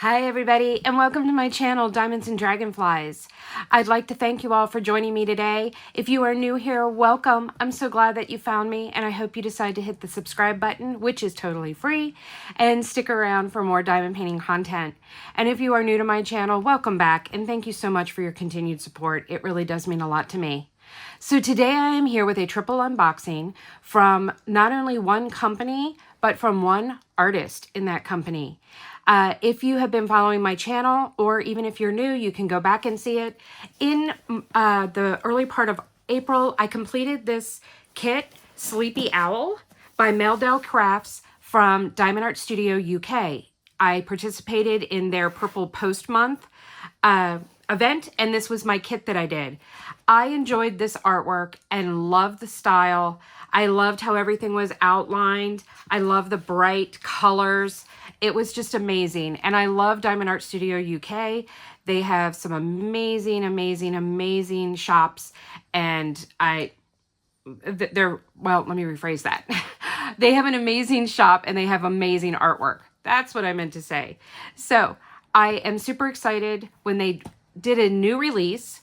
Hi everybody, and welcome to my channel, Diamonds and Dragonflies. I'd like to thank you all for joining me today. If you are new here, welcome. I'm so glad that you found me, and I hope you decide to hit the subscribe button, which is totally free, and stick around for more diamond painting content. And if you are new to my channel, welcome back, and thank you so much for your continued support. It really does mean a lot to me. So today I am here with a triple unboxing from not only one company, but from one artist in that company. If you have been following my channel, or even if you're new, you can go back and see it. In the early part of April, I completed this kit, Sleepy Owl, by Meldel Crafts from Diamond Art Studio UK. I participated in their Purple Post Month event, and this was my kit that I did. I enjoyed this artwork and loved the style. I loved how everything was outlined. I love the bright colors. It was just amazing. And I love Diamond Art Studio UK. They have some amazing shops. And well, let me rephrase that. They have an amazing shop and they have amazing artwork. That's what I meant to say. So I am super excited. When they did a new release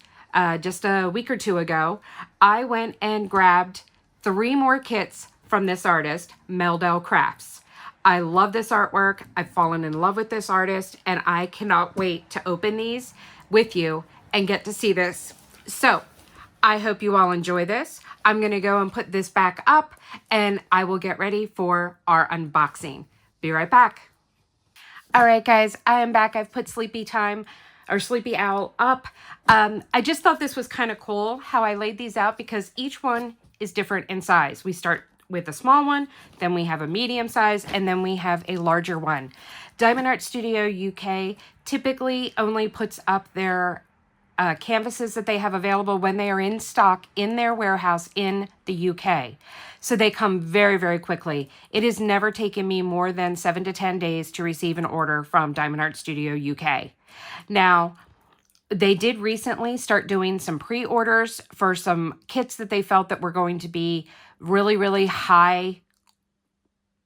just a week or two ago, I went and grabbed 3 more kits from this artist, Meldel Crafts. I love this artwork. I've fallen in love with this artist, and I cannot wait to open these with you and get to see this. So I hope you all enjoy this. I'm going to go and put this back up, and I will get ready for our unboxing. Be right back. All right, guys, I am back. I've put Sleepy Owl up. I just thought this was kind of cool how I laid these out, because each one is different in size. We start with a small one, then we have a medium size, and then we have a larger one. Diamond Art Studio UK typically only puts up their canvases that they have available when they are in stock in their warehouse in the UK. So they come very quickly. It has never taken me more than 7 to 10 days to receive an order from Diamond Art Studio UK. Now, they did recently start doing some pre-orders for some kits that they felt that were going to be really high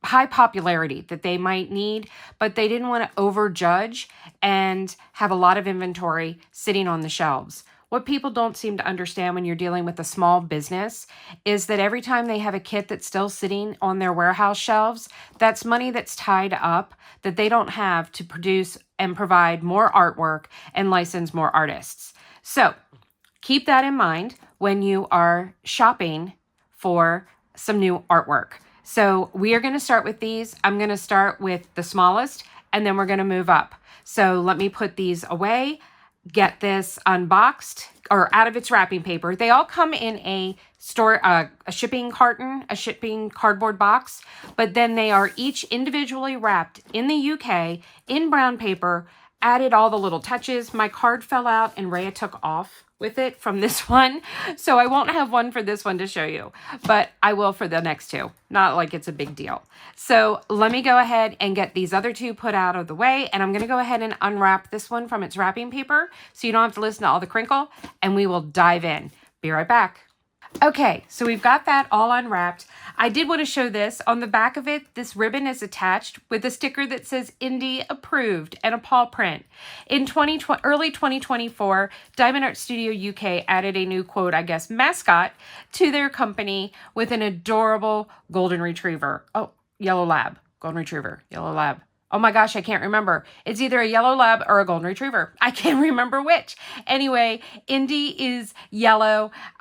popularity that they might need, but they didn't want to overjudge and have a lot of inventory sitting on the shelves. What people don't seem to understand when you're dealing with a small business is that every time they have a kit that's still sitting on their warehouse shelves, that's money that's tied up that they don't have to produce and provide more artwork and license more artists. So keep that in mind when you are shopping for some new artwork. So we are going to start with these. I'm going to start with the smallest, and then we're going to move up. So let me put these away, get this unboxed or out of its wrapping paper. They all come in a shipping carton, a shipping cardboard box, but then they are each individually wrapped in the UK in brown paper, added all the little touches. My card fell out and Rhea took off with it from this one, so I won't have one for this one to show you, but I will for the next 2. Not like it's a big deal. So let me go ahead and get these other 2 put out of the way, and I'm going to go ahead and unwrap this one from its wrapping paper so you don't have to listen to all the crinkle, and we will dive in. Be right back. Okay, so we've got that all unwrapped. I did want to show this. On the back of it, this ribbon is attached with a sticker that says Indie Approved and a paw print. In early 2024, Diamond Art Studio UK added a new, quote, I guess, mascot to their company with an adorable golden retriever. Oh, yellow lab, golden retriever, yellow lab. Oh my gosh, I can't remember. It's either a yellow lab or a golden retriever. I can't remember which. Anyway, Indy is yellow /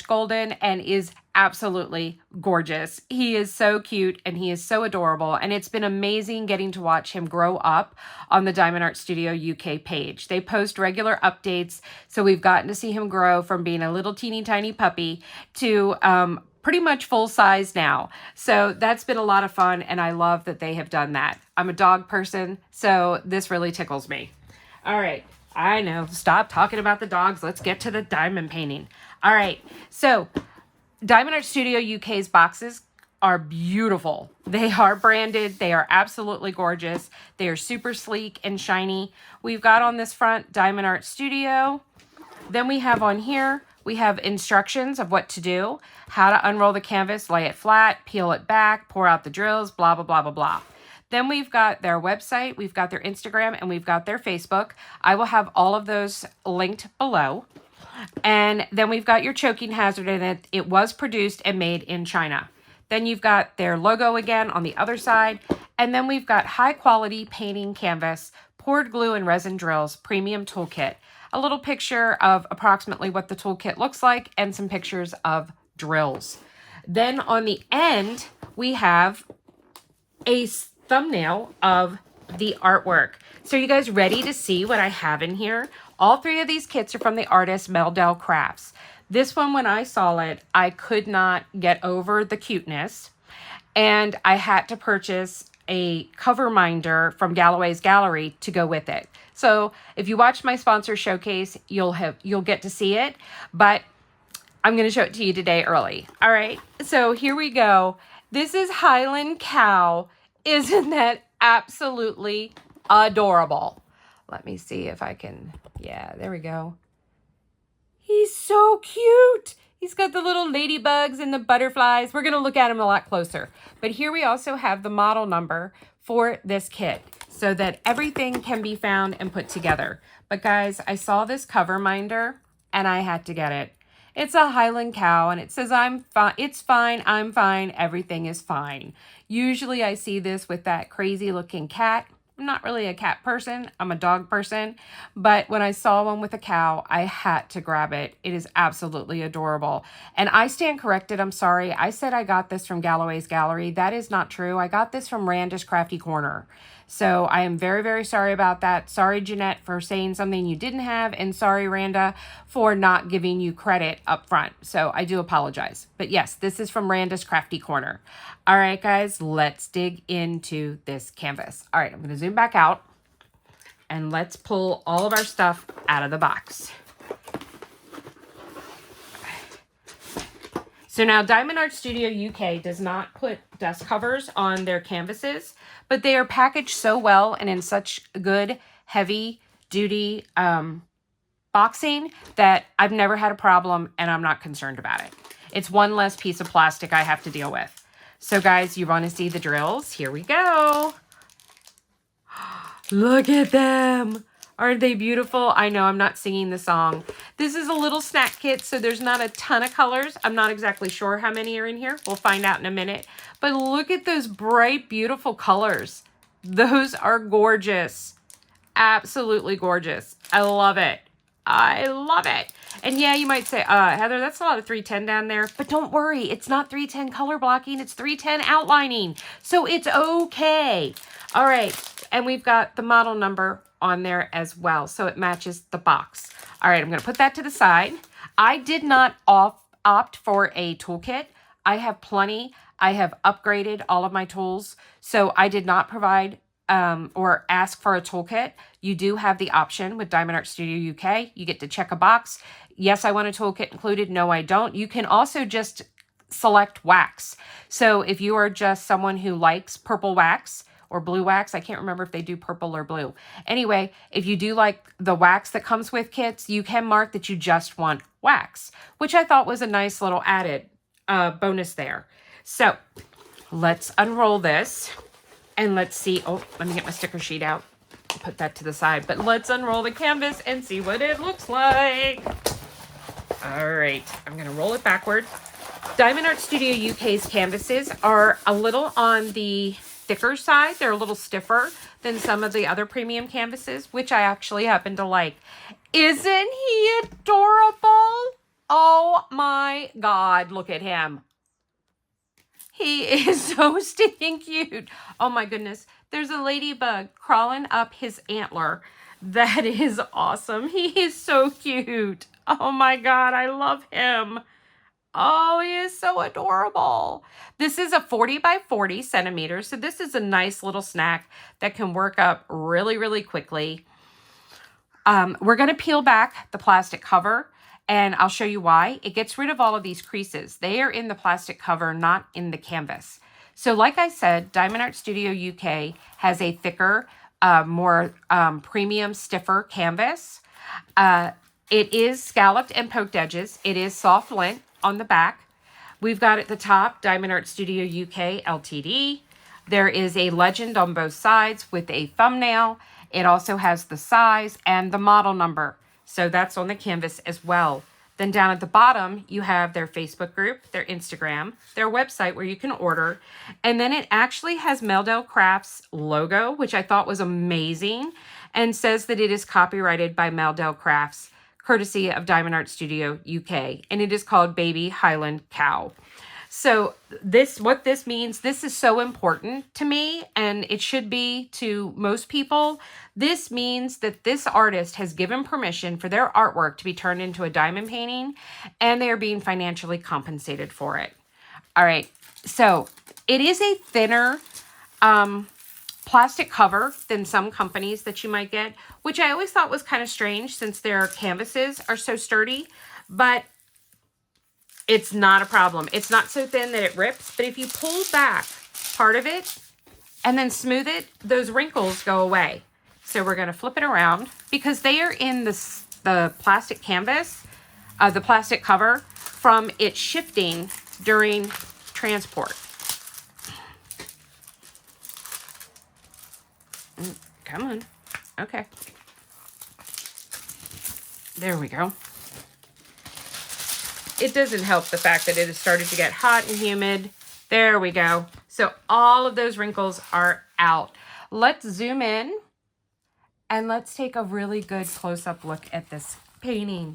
golden and is absolutely gorgeous. He is so cute and he is so adorable. And it's been amazing getting to watch him grow up on the Diamond Art Studio UK page. They post regular updates. So we've gotten to see him grow from being a little teeny tiny puppy to pretty much full size now. So that's been a lot of fun, and I love that they have done that. I'm a dog person, so this really tickles me. All right, I know, stop talking about the dogs. Let's get to the diamond painting. All right, so Diamond Art Studio UK's boxes are beautiful. They are branded. They are absolutely gorgeous. They are super sleek and shiny. We've got on this front Diamond Art Studio. Then we have on here, we have instructions of what to do, how to unroll the canvas, lay it flat, peel it back, pour out the drills, blah, blah, blah, blah, blah. Then we've got their website, we've got their Instagram, and we've got their Facebook. I will have all of those linked below. And then we've got your choking hazard in it. It was produced and made in China. Then you've got their logo again on the other side. And then we've got high quality painting canvas, poured glue and resin drills, premium toolkit. A little picture of approximately what the toolkit looks like and some pictures of drills. Then on the end, we have a thumbnail of the artwork. So are you guys ready to see what I have in here? All three of these kits are from the artist Meldel Crafts. This one, when I saw it, I could not get over the cuteness. And I had to purchase a cover minder from GallowaysGallery to go with it. So if you watch my sponsor showcase, you'll get to see it. But I'm going to show it to you today early. All right. So here we go. This is Highland Cow. Isn't that absolutely adorable? Let me see if I can. Yeah, there we go. He's so cute. He's got the little ladybugs and the butterflies. We're going to look at him a lot closer. But here we also have the model number for this kit so that everything can be found and put together. But guys, I saw this cover minder and I had to get it. It's a Highland Cow and it says, I'm fine. It's fine. I'm fine. Everything is fine. Usually I see this with that crazy looking cat. I'm not really a cat person. I'm a dog person. But when I saw one with a cow, I had to grab it. It is absolutely adorable. And I stand corrected. I'm sorry. I said I got this from GallowaysGallery. That is not true. I got this from Randa's Crafty Corner. So I am very, very sorry about that. Sorry, Jeanette, for saying something you didn't have. And sorry, Randa, for not giving you credit up front. So I do apologize. But yes, this is from Randa's Crafty Corner. All right, guys, let's dig into this canvas. All right, I'm going to zoom back out. And let's pull all of our stuff out of the box. So now Diamond Art Studio UK does not put dust covers on their canvases, but they are packaged so well and in such good, heavy duty boxing that I've never had a problem and I'm not concerned about it. It's one less piece of plastic I have to deal with. So guys, you want to see the drills? Here we go. Look at them. Aren't they beautiful? I know I'm not singing the song. This is a little snack kit, so there's not a ton of colors. I'm not exactly sure how many are in here. We'll find out in a minute. But look at those bright, beautiful colors. Those are gorgeous. Absolutely gorgeous. I love it. I love it. And yeah, you might say, Heather, that's a lot of 310 down there. But don't worry, it's not 310 color blocking. It's 310 outlining. So it's okay. All right. And we've got the model number on there as well, so it matches the box. All right, I'm going to put that to the side. I did not opt for a toolkit. I have plenty. I have upgraded all of my tools, so I did not provide or ask for a toolkit. You do have the option with Diamond Art Studio UK. You get to check a box. Yes, I want a toolkit included. No, I don't. You can also just select wax. So if you are just someone who likes purple wax, or blue wax. I can't remember if they do purple or blue. Anyway, if you do like the wax that comes with kits, you can mark that you just want wax, which I thought was a nice little added bonus there. So let's unroll this and let's see. Oh, let me get my sticker sheet out. Put that to the side. But let's unroll the canvas and see what it looks like. All right, I'm going to roll it backward. Diamond Art Studio UK's canvases are a little on the thicker side. They're a little stiffer than some of the other premium canvases, which I actually happen to like. Isn't he adorable? Oh my God, look at him. He is so stinking cute. Oh my goodness. There's a ladybug crawling up his antler. That is awesome. He is so cute. Oh my God, I love him. Oh, he is so adorable. This is a 40 by 40 centimeters. So this is a nice little snack that can work up really, really quickly. We're going to peel back the plastic cover and I'll show you why. It gets rid of all of these creases. They are in the plastic cover, not in the canvas. So like I said, Diamond Art Studio UK has a thicker, more premium, stiffer canvas. It is scalloped and poked edges. It is soft lint on the back. We've got at the top Diamond Art Studio UK Ltd. There is a legend on both sides with a thumbnail. It also has the size and the model number. So that's on the canvas as well. Then down at the bottom, you have their Facebook group, their Instagram, their website where you can order. And then it actually has Meldel Crafts logo, which I thought was amazing, and says that it is copyrighted by Meldel Crafts, courtesy of Diamond Art Studio UK. And it is called Baby Highland Cow. So what this means, this is so important to me, and it should be to most people. This means that this artist has given permission for their artwork to be turned into a diamond painting, and they are being financially compensated for it. All right, so it is a thinner plastic cover than some companies that you might get, which I always thought was kind of strange since their canvases are so sturdy, but it's not a problem. It's not so thin that it rips, but if you pull back part of it and then smooth it, those wrinkles go away. So we're going to flip it around because they are in the plastic canvas, the plastic cover, from it shifting during transport. Come on. Okay. There we go. It doesn't help the fact that it has started to get hot and humid. There we go. So all of those wrinkles are out. Let's zoom in and let's take a really good close-up look at this painting.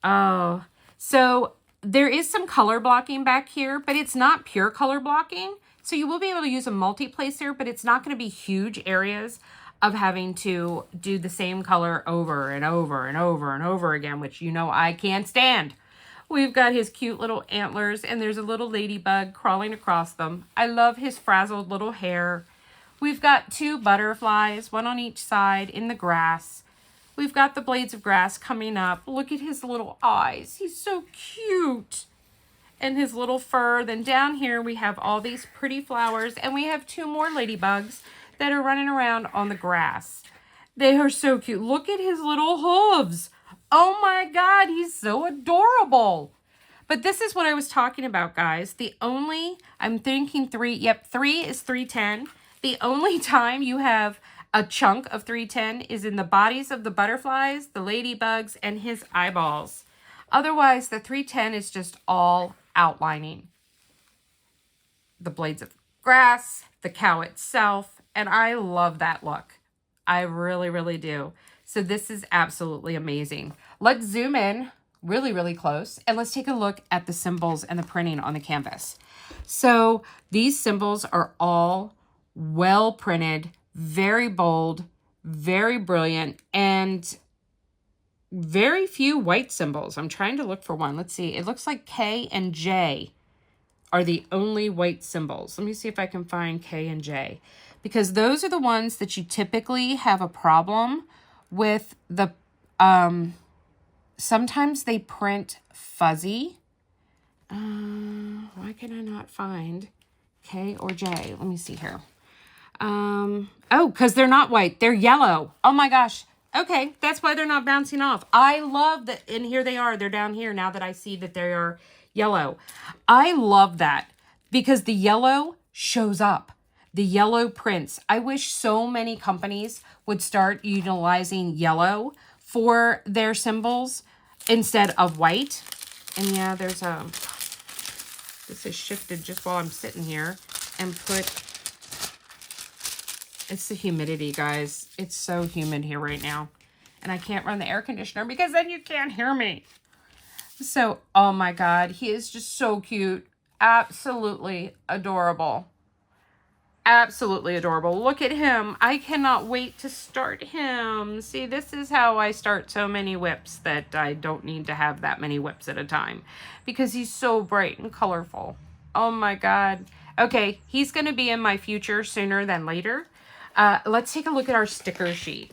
Oh, so there is some color blocking back here, but it's not pure color blocking. So you will be able to use a multi-placer, but it's not going to be huge areas of having to do the same color over and over and over and over again, which you know I can't stand. We've got his cute little antlers, and there's a little ladybug crawling across them. I love his frazzled little hair. We've got two butterflies, one on each side in the grass. We've got the blades of grass coming up. Look at his little eyes. He's so cute. And his little fur. Then down here we have all these pretty flowers, and we have two more ladybugs that are running around on the grass. They are so cute. Look at his little hooves. Oh my God, he's so adorable. But this is what I was talking about, guys. I'm thinking 3 is 310. The only time you have a chunk of 310 is in the bodies of the butterflies, the ladybugs, and his eyeballs. Otherwise, the 310 is just all outlining. The blades of grass, the cow itself, and I love that look. I really, really do. So this is absolutely amazing. Let's zoom in really, really close, and let's take a look at the symbols and the printing on the canvas. So these symbols are all well printed, very bold, very brilliant, and very few white symbols. I'm trying to look for one. Let's see. It looks like K and J are the only white symbols. Let me see if I can find K and J, because those are the ones that you typically have a problem with. The sometimes they print fuzzy. Why can I not find K or J? Let me see here. Oh, because they're not white. They're yellow. Oh my gosh. Okay, that's why they're not bouncing off. I love that. And here they are. They're down here now that I see that they are yellow. I love that because the yellow shows up. The yellow prints. I wish so many companies would start utilizing yellow for their symbols instead of white. And yeah, there's this is shifted just while I'm sitting here and it's the humidity, guys. It's so humid here right now. And I can't run the air conditioner because then you can't hear me. So, oh my God, he is just so cute. Absolutely adorable. Absolutely adorable. Look at him. I cannot wait to start him. See, this is how I start so many whips that I don't need to have that many whips at a time because he's so bright and colorful. Oh my God. Okay, he's going to be in my future sooner than later. Let's take a look at our sticker sheet.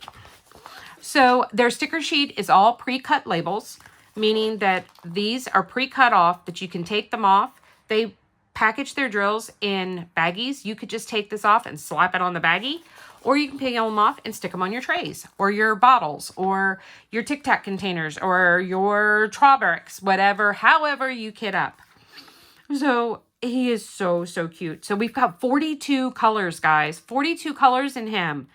So their sticker sheet is all pre-cut labels, meaning that these are pre-cut off, that you can take them off. They package their drills in baggies. You could just take this off and slap it on the baggie, or you can peel them off and stick them on your trays or your bottles or your Tic Tac containers or your Trauberks, whatever, however you kit up. So He is so, so cute. So we've got 42 colors, guys. 42 colors in him.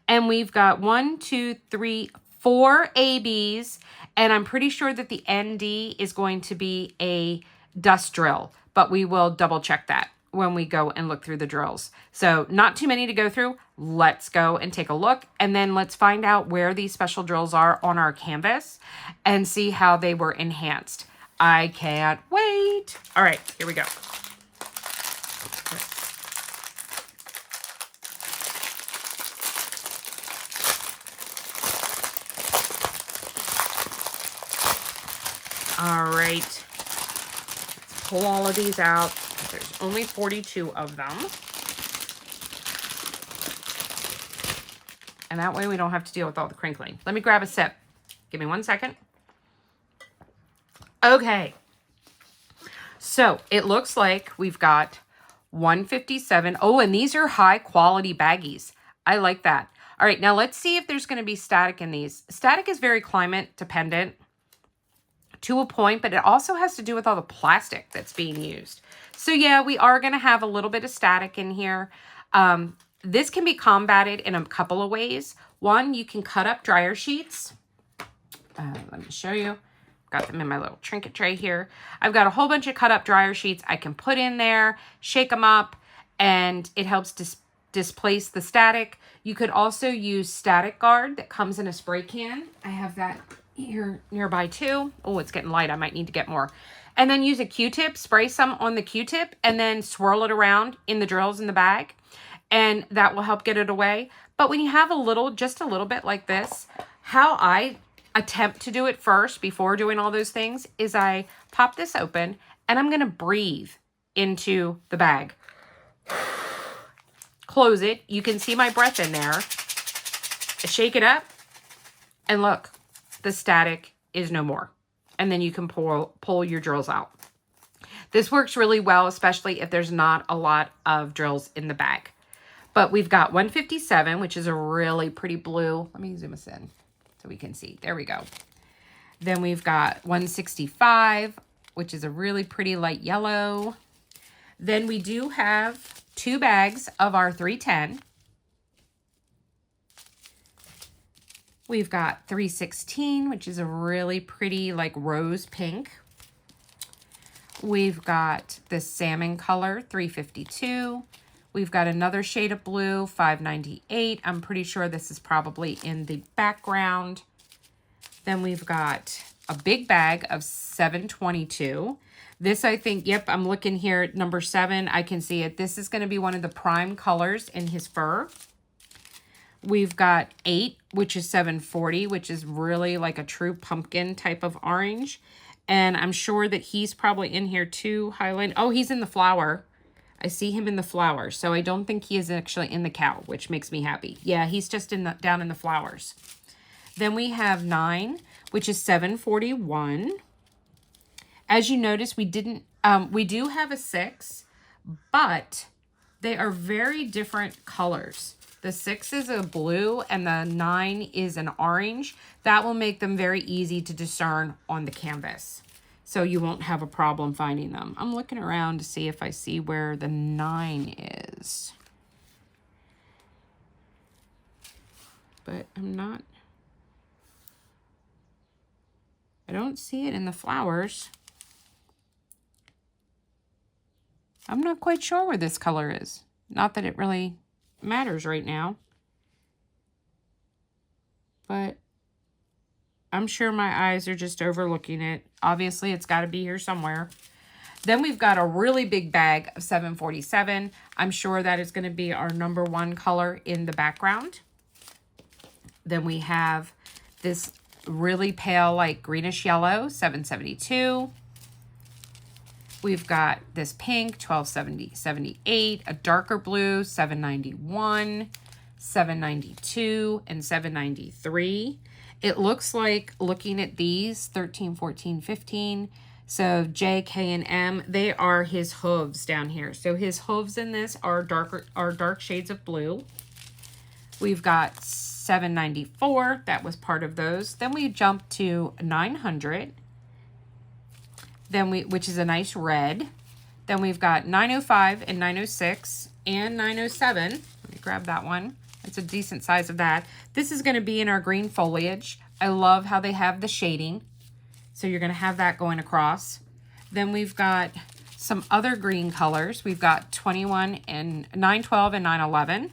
And we've got 1, 2, 3, 4 ABs. And I'm pretty sure that the ND is going to be a dust drill. But we will double check that when we go and look through the drills. So not too many to go through. Let's go and take a look. And then let's find out where these special drills are on our canvas and see how they were enhanced. I can't wait. All right, here we go. All right, let's pull all of these out. There's only 42 of them. And that way we don't have to deal with all the crinkling. Let me grab a sip. Give me 1 second. Okay. So it looks like we've got 157. Oh, and these are high quality baggies. I like that. All right, now let's see if there's going to be static in these. Static is very climate dependent to a point, but it also has to do with all the plastic that's being used. So yeah, we are going to have a little bit of static in here. This can be combated in a couple of ways. One, you can cut up dryer sheets. Let me show you. Got them in my little trinket tray here. I've got a whole bunch of cut up dryer sheets I can put in there, shake them up, and it helps displace the static. You could also use static guard that comes in a spray can. I have that here nearby too. Oh, it's getting light. I might need to get more. And then use a Q-tip, spray some on the Q-tip, and then swirl it around in the drills in the bag. And that will help get it away. But when you have a little, just a little bit like this, how I attempt to do it first before doing all those things is I pop this open and I'm going to breathe into the bag. Close it. You can see my breath in there. Shake it up and look, the static is no more. And then you can pull your drills out. This works really well, especially if there's not a lot of drills in the bag. But we've got 157, which is a really pretty blue. Let me zoom us in so we can see. There we go. Then we've got 165, which is a really pretty light yellow. Then we do have 2 bags of our 310. We've got 316, which is a really pretty like rose pink. We've got this salmon color, 352. We've got another shade of blue, 598. I'm pretty sure this is probably in the background. Then we've got a big bag of 722. This, I think, yep, I'm looking here at number 7. I can see it. This is going to be one of the prime colors in his fur. We've got 8, which is 740, which is really like a true pumpkin type of orange. And I'm sure that he's probably in here too, Highland. Oh, he's in the flower. I see him in the flower. So I don't think he is actually in the cow, which makes me happy. Yeah, he's just in the down in the flowers. Then we have 9, which is 741. As you notice, we do have a 6, but they are very different colors. The 6 is a blue and the 9 is an orange. That will make them very easy to discern on the canvas. So you won't have a problem finding them. I'm looking around to see if I see where the 9 is. But I don't see it in the flowers. I'm not quite sure where this color is. Not that it really matters right now, but I'm sure my eyes are just overlooking it. Obviously, it's got to be here somewhere. Then we've got a really big bag of 747. I'm sure that is going to be our number 1 color in the background. Then we have this really pale, like greenish yellow, 772. We've got this pink, 1278, a darker blue, 791, 792, and 793. It looks like, looking at these, 13, 14, 15, so J, K, and M, they are his hooves down here. So his hooves in this are dark shades of blue. We've got 794, that was part of those. Then we jump to 900. Then which is a nice red. Then we've got 905 and 906 and 907. Let me grab that one. It's a decent size of that. This is going to be in our green foliage. I love how they have the shading. So you're going to have that going across. Then we've got some other green colors. We've got 21 and 912 and 911.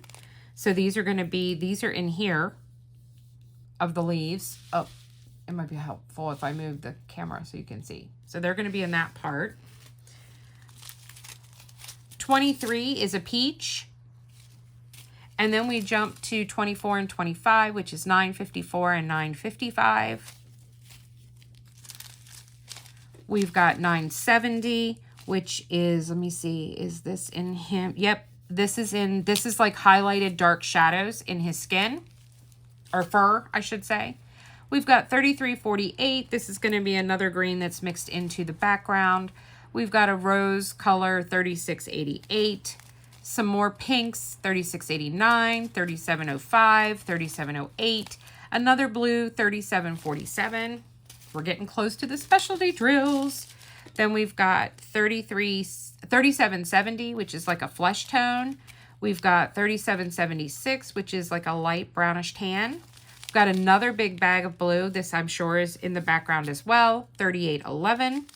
So these are going to be, these are in here of the leaves. Oh, it might be helpful if I move the camera so you can see. So they're going to be in that part. 23 is a peach. And then we jump to 24 and 25, which is 954 and 955. We've got 970, which is, let me see, is this in him? Yep, this is like highlighted dark shadows in his skin, or fur, I should say. We've got 3348. This is going to be another green that's mixed into the background. We've got a rose color, 3688. Some more pinks, 3689, 3705, 3708. Another blue, 3747. We're getting close to the specialty drills. Then we've got 3770, which is like a flesh tone. We've got 3776, which is like a light brownish tan. We've got another big bag of blue. This I'm sure is in the background as well. 3811.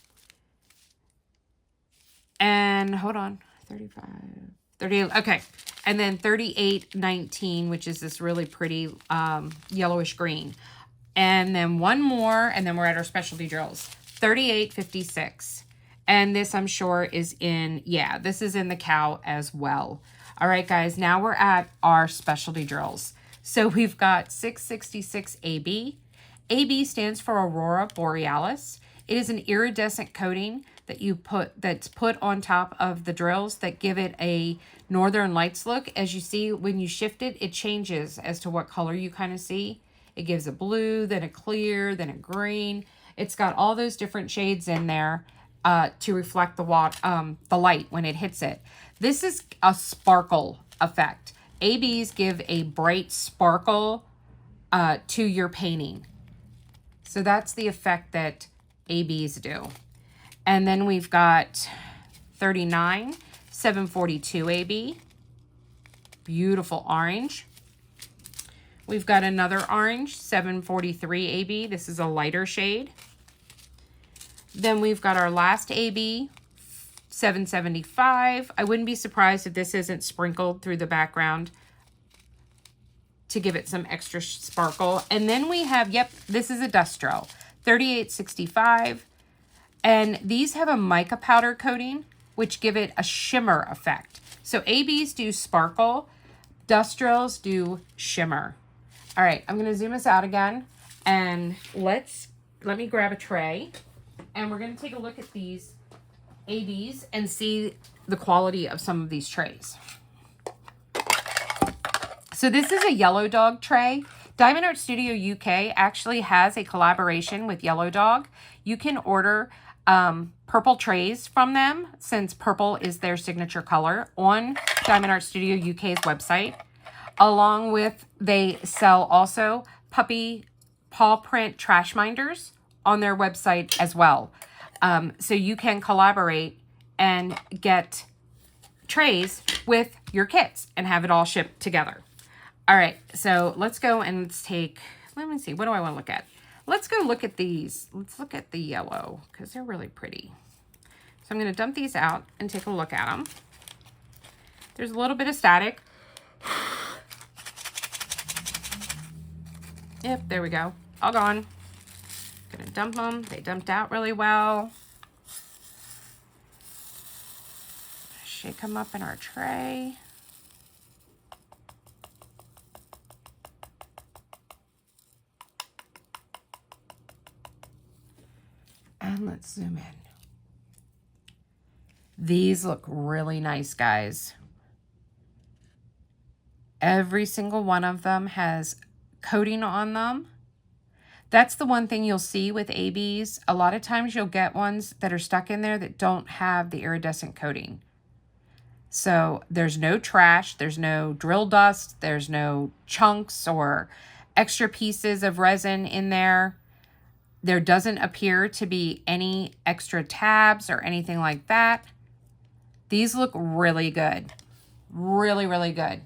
And hold on, 35, 38, okay. And then 3819, which is this really pretty yellowish green. And then one more, and then we're at our specialty drills. 3856. And this I'm sure is in, yeah, this is in the cow as well. All right, guys, now we're at our specialty drills. So we've got 666 AB. AB stands for Aurora Borealis. It is an iridescent coating that's put on top of the drills that give it a Northern Lights look. As you see, when you shift it, it changes as to what color you kind of see. It gives a blue, then a clear, then a green. It's got all those different shades in there to reflect the light when it hits it. This is a sparkle effect. ABs give a bright sparkle to your painting. So that's the effect that ABs do. And then we've got 39, 742 AB. Beautiful orange. We've got another orange, 743 AB. This is a lighter shade. Then we've got our last AB, 775. I wouldn't be surprised if this isn't sprinkled through the background to give it some extra sparkle. And then we have, yep, this is a dust drill, 3865. And these have a mica powder coating, which give it a shimmer effect. So ABs do sparkle, dust drills do shimmer. All right, I'm gonna zoom us out again, and let me grab a tray, and we're gonna take a look at these ABs and see the quality of some of these trays. So this is a Yellow Dog tray. Diamond Art Studio UK actually has a collaboration with Yellow Dog. You can order purple trays from them, since purple is their signature color, on Diamond Art Studio UK's website. Along with, they sell also puppy paw print trash minders on their website as well. So you can collaborate and get trays with your kits and have it all shipped together. All right, so let's go and let's take, let me see, what do I want to look at? Let's go look at these. Let's look at the yellow because they're really pretty. So I'm going to dump these out and take a look at them. There's a little bit of static. Yep, there we go. All gone. Gonna dump them. They dumped out really well. Shake them up in our tray. And let's zoom in. These look really nice, guys. Every single one of them has coating on them. That's the one thing you'll see with ABs. A lot of times you'll get ones that are stuck in there that don't have the iridescent coating. So there's no trash, there's no drill dust, there's no chunks or extra pieces of resin in there. There doesn't appear to be any extra tabs or anything like that. These look really good. Really, really good.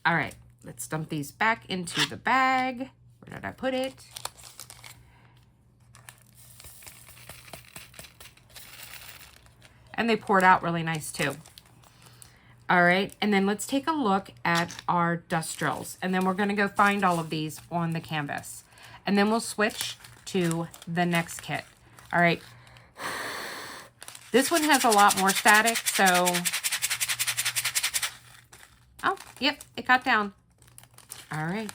All right, let's dump these back into the bag. Where did I put it? And they poured out really nice too. All right, and then let's take a look at our dust drills. And then we're gonna go find all of these on the canvas. And then we'll switch to the next kit. All right, this one has a lot more static, so, oh, yep, it got down. All right.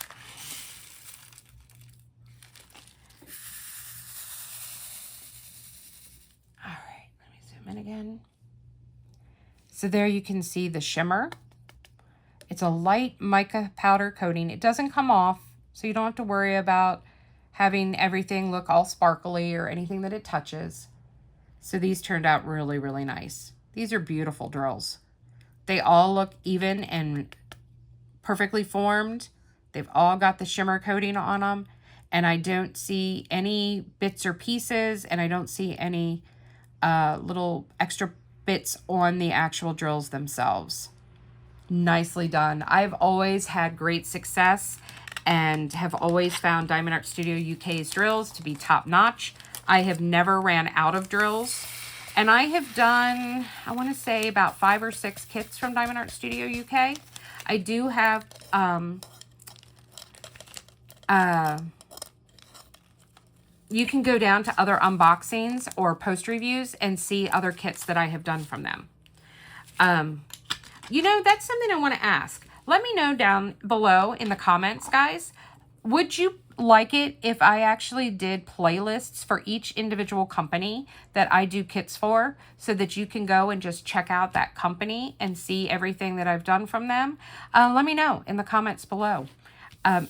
All right, let me zoom in again. So there you can see the shimmer. It's a light mica powder coating. It doesn't come off, so you don't have to worry about having everything look all sparkly or anything that it touches. So these turned out really, really nice. These are beautiful drills. They all look even and perfectly formed. They've all got the shimmer coating on them, and I don't see any bits or pieces, and I don't see any little extra bits on the actual drills themselves. Nicely done. I've always had great success and have always found Diamond Art Studio UK's drills to be top notch. I have never ran out of drills, and I have done, I want to say, about 5 or 6 kits from Diamond Art Studio UK. I do have you can go down to other unboxings or post reviews and see other kits that I have done from them. You know, that's something I want to ask. Let me know down below in the comments, guys. Would you like it if I actually did playlists for each individual company that I do kits for, so that you can go and just check out that company and see everything that I've done from them? Let me know in the comments below.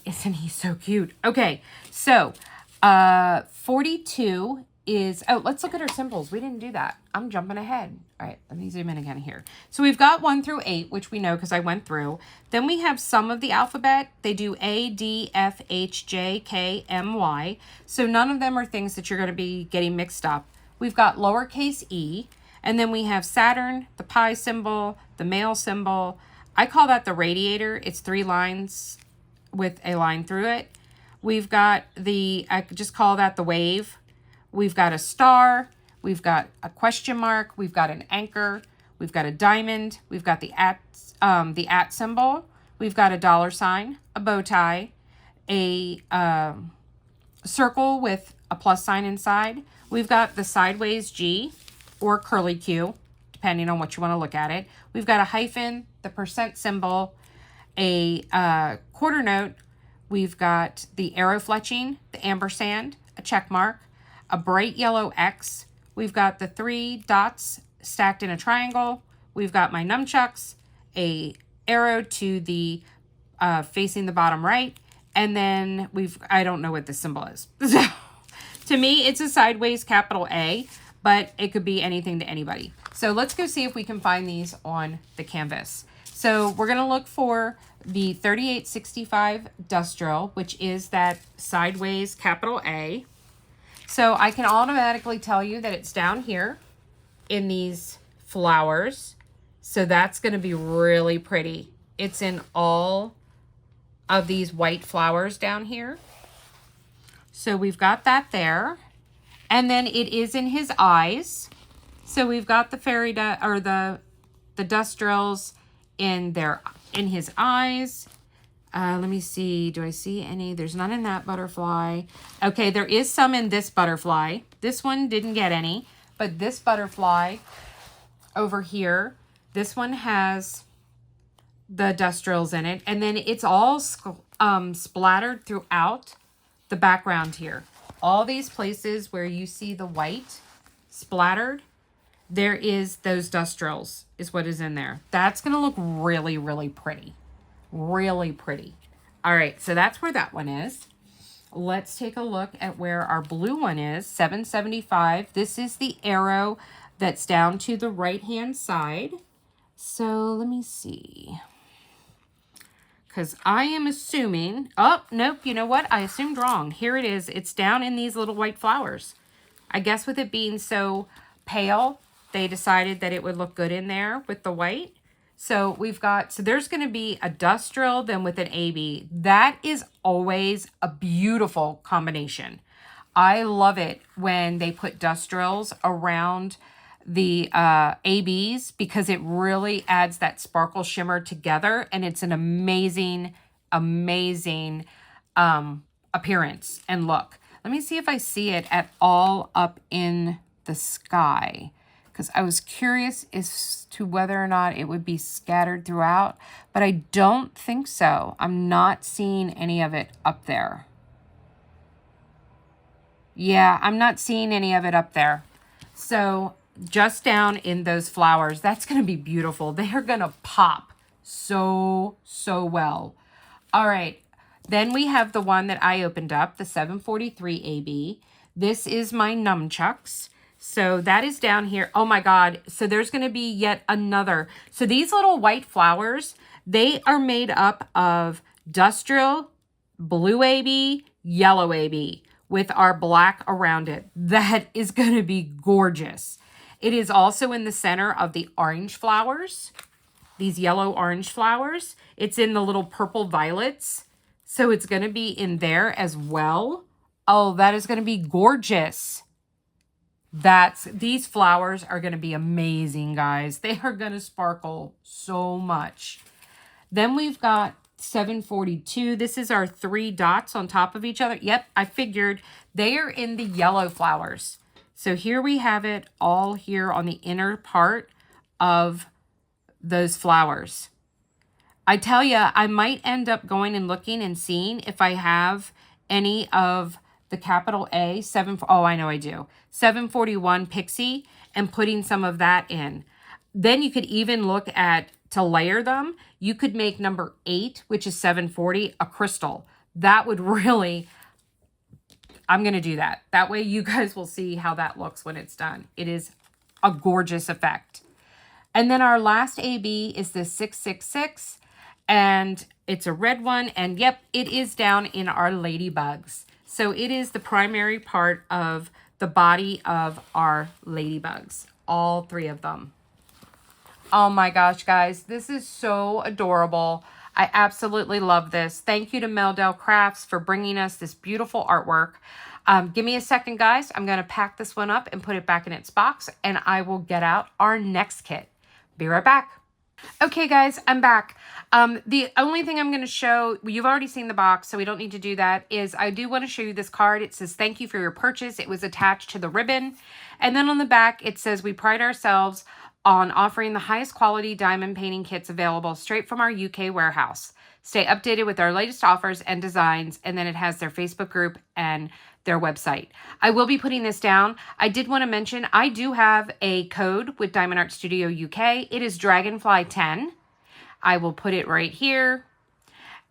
Isn't he so cute? Okay, so 42 is, oh, let's look at our symbols. We didn't do that. I'm jumping ahead. All right, let me zoom in again here. So we've got 1 through 8, which we know because I went through. Then we have some of the alphabet. They do A, D, F, H, J, K, M, Y. So none of them are things that you're going to be getting mixed up. We've got lowercase e, and then we have Saturn, the pi symbol, the male symbol. I call that the radiator. It's 3 lines with a line through it. We've got the, I could just call that the wave. We've got a star. We've got a question mark. We've got an anchor. We've got a diamond. We've got the at symbol. We've got a $sign, a bow tie, a circle with a plus sign inside. We've got the sideways G or curly Q, depending on what you want to look at it. We've got a hyphen, the percent symbol, a quarter note. We've got the arrow fletching, the ampersand, a check mark, a bright yellow X. We've got the 3 dots stacked in a triangle. We've got my nunchucks, a arrow to the facing the bottom right, and then I don't know what the symbol is. So to me, it's a sideways capital A, but it could be anything to anybody. So let's go see if we can find these on the canvas. So we're gonna look for the 3865 dust drill, which is that sideways capital A. So I can automatically tell you that it's down here in these flowers. So that's going to be really pretty. It's in all of these white flowers down here. So we've got that there. And then it is in his eyes. So we've got the fairy dust, or the dust drills in his eyes. Let me see. Do I see any? There's none in that butterfly. Okay, there is some in this butterfly. This one didn't get any, but this butterfly over here, this one has the dust drills in it, and then it's all splattered throughout the background here. All these places where you see the white splattered, there is those dust drills is what is in there. That's going to look really, really pretty. Really pretty. All right, so that's where that one is. Let's take a look at where our blue one is, 775. This is the arrow that's down to the right-hand side. So let me see. Because I am assuming, oh, nope, you know what? I assumed wrong. Here it is. It's down in these little white flowers. I guess with it being so pale, They decided that it would look good in there with the white. So we've got, so there's going to be a dust drill then with an AB. That is always a beautiful combination. I love it when they put dust drills around the ABs because it really adds that sparkle shimmer together, and it's an amazing, amazing appearance and look. Let me see if I see it at all up in the sky, because I was curious as to whether or not it would be scattered throughout, but I don't think so. I'm not seeing any of it up there. Yeah, I'm not seeing any of it up there. So just down in those flowers, that's going to be beautiful. They are going to pop so well. All right. Then we have the one that I opened up, the 743 AB. This is my nunchucks. So that is down here. Oh my God. So there's going to be yet another. So these little white flowers, they are made up of dust drill, blue AB, yellow AB with our black around it. That is going to be gorgeous. It is also in the center of the orange flowers, these yellow orange flowers. It's in the little purple violets. So it's going to be in there as well. Oh, that is going to be gorgeous. These flowers are going to be amazing, guys. They are going to sparkle so much. Then we've got 742. This is our 3 dots on top of each other. Yep, I figured they are in the yellow flowers. So here we have it all here on the inner part of those flowers. I tell you, I might end up going and looking and seeing if I have any of the capital A, oh, I know I do. 741 Pixie, and putting some of that in. Then you could even look at, to layer them, you could make number 8, which is 740, a crystal. That would really, I'm going to do that. That way you guys will see how that looks when it's done. It is a gorgeous effect. And then our last AB is the 666, and it's a red one. And yep, it is down in our ladybugs. So it is the primary part of the body of our ladybugs, all 3 of them. Oh my gosh, guys, this is so adorable. I absolutely love this. Thank you to Meldel Crafts for bringing us this beautiful artwork. Give me a second, guys. I'm going to pack this one up and put it back in its box, and I will get out our next kit. Be right back. Okay, guys, I'm back. The only thing I'm going to show, you've already seen the box, so we don't need to do that, is I do want to show you this card. It says, thank you for your purchase. It was attached to the ribbon. And then on the back, it says, we pride ourselves on offering the highest quality diamond painting kits available straight from our UK warehouse. Stay updated with our latest offers and designs. And then it has their Facebook group and their website. I will be putting this down. I did want to mention, I do have a code with Diamond Art Studio UK. It is Dragonfly10. I will put it right here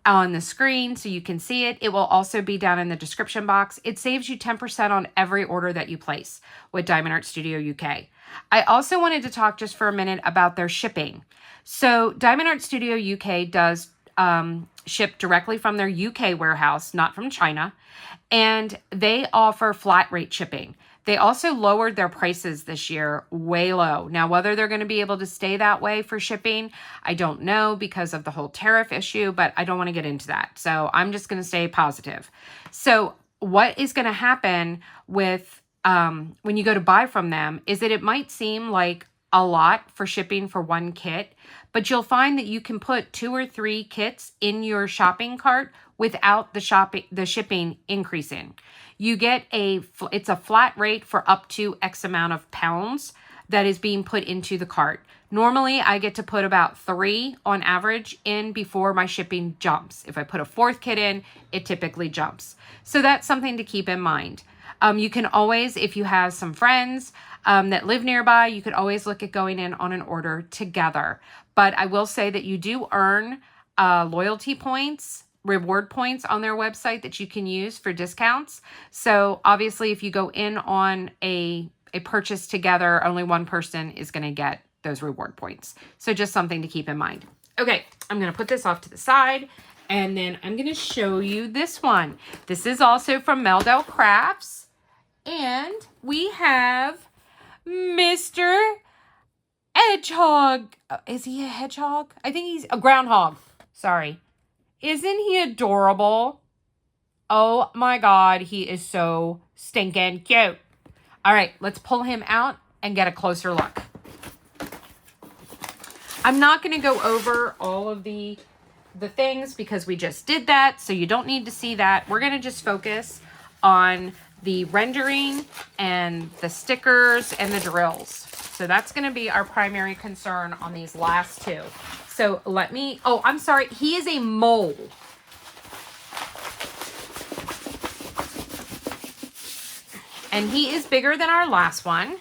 on the screen so you can see it. It will also be down in the description box. It saves you 10% on every order that you place with Diamond Art Studio UK. I also wanted to talk just for a minute about their shipping. So Diamond Art Studio UK does ship directly from their UK warehouse, not from China, and they offer flat rate shipping. They also lowered their prices this year way low. Now, whether they're going to be able to stay that way for shipping, I don't know because of the whole tariff issue, but I don't want to get into that. So I'm just going to stay positive. So what is going to happen with when you go to buy from them is that it might seem like a lot for shipping for one kit, but you'll find that you can put 2 or 3 kits in your shopping cart without the shipping increasing. You get it's a flat rate for up to X amount of pounds that is being put into the cart. Normally, I get to put about 3 on average in before my shipping jumps. If I put a 4th kit in, it typically jumps. So that's something to keep in mind. You can always, if you have some friends that live nearby, you could always look at going in on an order together. But I will say that you do earn loyalty points, reward points on their website that you can use for discounts. So obviously, if you go in on a purchase together, only one person is going to get those reward points. So just something to keep in mind. Okay, I'm going to put this off to the side. And then I'm going to show you this one. This is also from Meldel Crafts. And we have Mr. hedgehog. Is he a hedgehog? I think he's a groundhog. Sorry. Isn't he adorable? Oh my God, he is so stinking cute. All right, let's pull him out and get a closer look. I'm not going to go over all of the things because we just did that, so you don't need to see that. We're going to just focus on the rendering and the stickers and the drills. So that's going to be our primary concern on these last two. So let me, oh, I'm sorry. He is a mole. And he is bigger than our last one.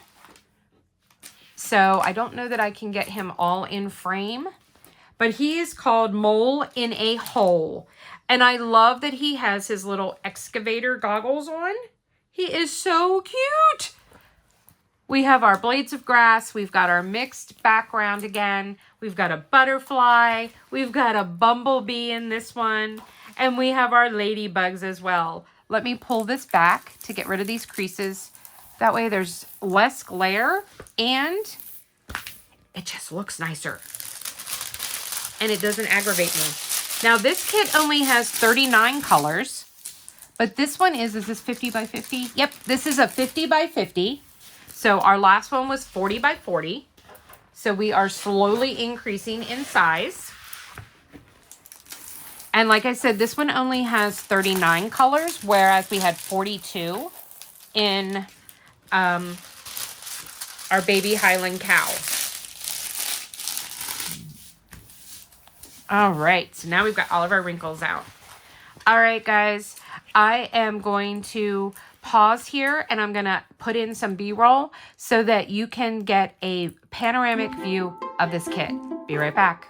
So I don't know that I can get him all in frame. But he is called Mole in a Hole. And I love that he has his little excavator goggles on. He is so cute. We have our blades of grass. We've got our mixed background again. We've got a butterfly. We've got a bumblebee in this one. And we have our ladybugs as well. Let me pull this back to get rid of these creases. That way there's less glare and it just looks nicer. And it doesn't aggravate me. Now this kit only has 39 colors, but this one is this 50 by 50? Yep, this is a 50 by 50. So our last one was 40 by 40. So we are slowly increasing in size. And like I said, this one only has 39 colors, whereas we had 42 in our baby Highland Cow. All right, so now we've got all of our wrinkles out. All right, guys, I am going to pause here and I'm gonna put in some B-roll so that you can get a panoramic view of this kit. Be right back.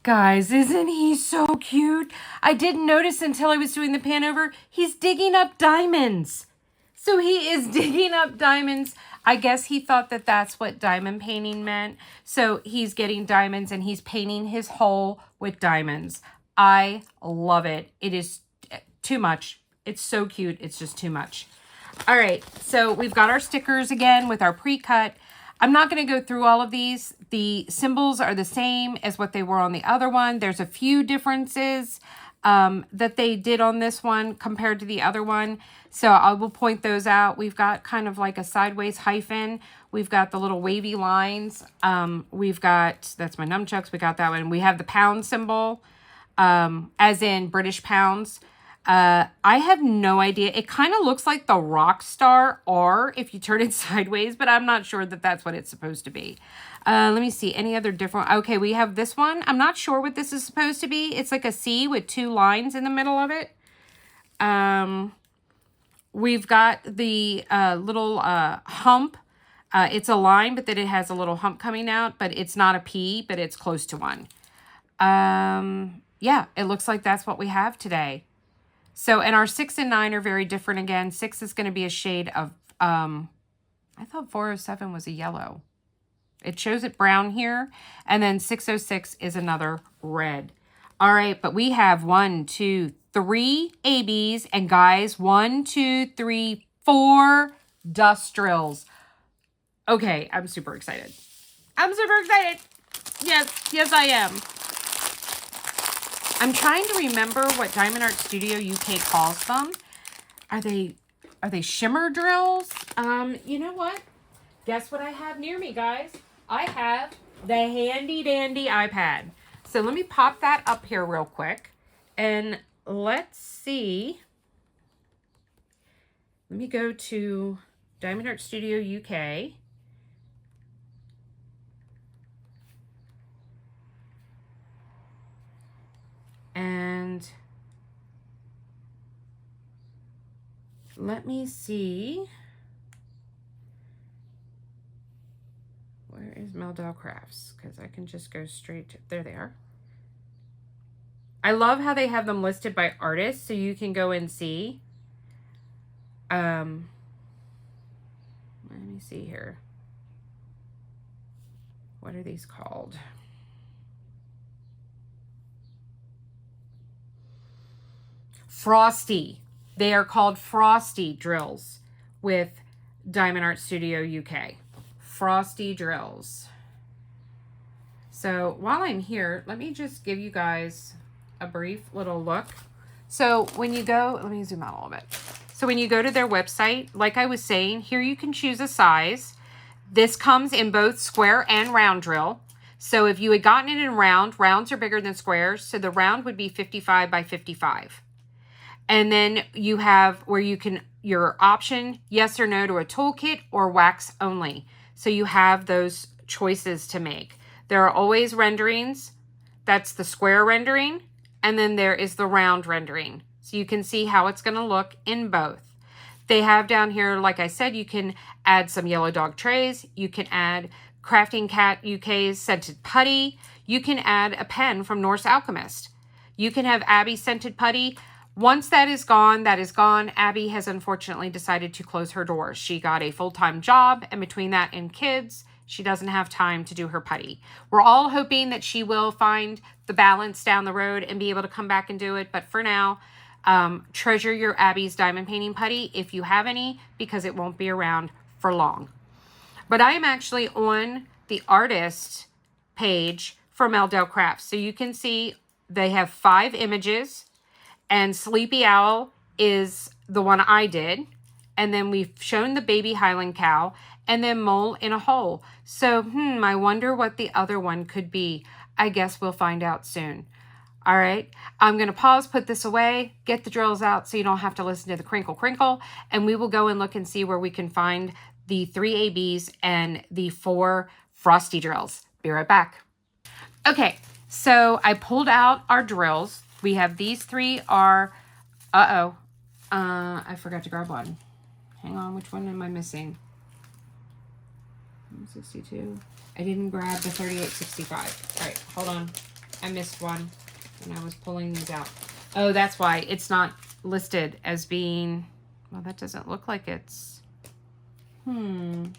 Guys, isn't he so cute? I didn't notice until I was doing the pan over. He's digging up diamonds. So he is digging up diamonds. I guess he thought that that's what diamond painting meant. So he's getting diamonds and he's painting his hole with diamonds. I love it. It is too much. It's so cute. It's just too much. All right. So we've got our stickers again with our pre-cut. I'm not going to go through all of these. The symbols are the same as what they were on the other one. There's a few differences that they did on this one compared to the other one. So I will point those out. We've got kind of like a sideways hyphen. We've got the little wavy lines. We've got, that's my nunchucks. We got that one. We have the pound symbol, as in British pounds. I have no idea. It kind of looks like the rock star R if you turn it sideways, but I'm not sure that that's what it's supposed to be. Let me see. Any other different? Okay, we have this one. I'm not sure what this is supposed to be. It's like a C with two lines in the middle of it. We've got the little hump. It's a line, but then it has a little hump coming out, but it's not a P, but it's close to one. Yeah, it looks like that's what we have today. So, and our 6 and 9 are very different again. 6 is going to be a shade of, I thought 407 was a yellow. It shows it brown here. And then 606 is another red. All right, but we have 1, 2, 3 ABs. And guys, 1, 2, 3, 4 dust drills. Okay, I'm super excited. I'm super excited. Yes, yes I am. I'm trying to remember what Diamond Art Studio UK calls them. Are they shimmer drills? You know what? Guess what I have near me, guys? I have the handy dandy iPad. So let me pop that up here real quick. And let's see. Let me go to Diamond Art Studio UK. And let me see. Where is Meldel Crafts? Because I can just go straight to, there they are. I love how they have them listed by artist, so you can go and see. Let me see here. What are these called? Frosty. They are called Frosty drills with Diamond Art Studio UK. Frosty drills. So while I'm here, let me just give you guys a brief little look. So when you go, let me zoom out a little bit. So when you go to their website, like I was saying, here you can choose a size. This comes in both square and round drill. So if you had gotten it in round, rounds are bigger than squares. So the round would be 55 by 55. And then you have where you can, your option, yes or no to a toolkit or wax only. So you have those choices to make. There are always renderings. That's the square rendering. And then there is the round rendering. So you can see how it's going to look in both. They have down here, like I said, you can add some Yellow Dog trays. You can add Crafting Cat UK's scented putty. You can add a pen from Norse Alchemist. You can have Abby's scented putty. Once that is gone, that is gone. Abby has unfortunately decided to close her doors. She got a full-time job, and between that and kids, she doesn't have time to do her putty. We're all hoping that she will find the balance down the road and be able to come back and do it. But for now, treasure your Abby's diamond painting putty if you have any, because it won't be around for long. But I am actually on the artist page for Meldel Crafts. So you can see they have 5 images, and Sleepy Owl is the one I did. And then we've shown the baby Highland Cow, and then Mole in a Hole. So, I wonder what the other one could be. I guess we'll find out soon. All right, I'm going to pause, put this away, get the drills out so you don't have to listen to the crinkle crinkle, and we will go and look and see where we can find the 3 ABs and the 4 Frosty drills. Be right back. Okay, so I pulled out our drills. We have these 3 are, I forgot to grab one. Hang on, which one am I missing? 62. I didn't grab the 3865. All right, hold on. I missed one when I was pulling these out. Oh, that's why it's not listed as being, well, that doesn't look like it's, Okay,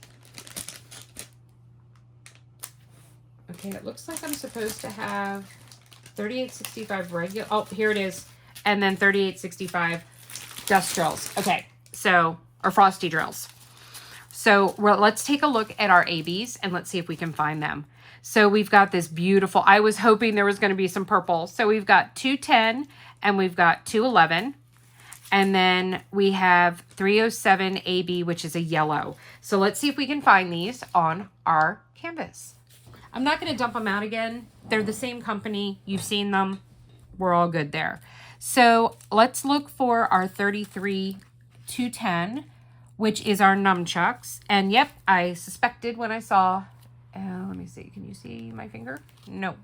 it looks like I'm supposed to have 3865 regular, oh, here it is. And then 3865 dust drills. Okay, so, or frosty drills. So let's take a look at our ABs and let's see if we can find them. So we've got this beautiful, I was hoping there was going to be some purple. So we've got 210 and we've got 211. And then we have 307 AB, which is a yellow. So let's see if we can find these on our canvas. I'm not going to dump them out again. They're the same company. You've seen them. We're all good there. So let's look for our 33210, which is our nunchucks. And yep, I suspected when I saw, let me see, can you see my finger? No. All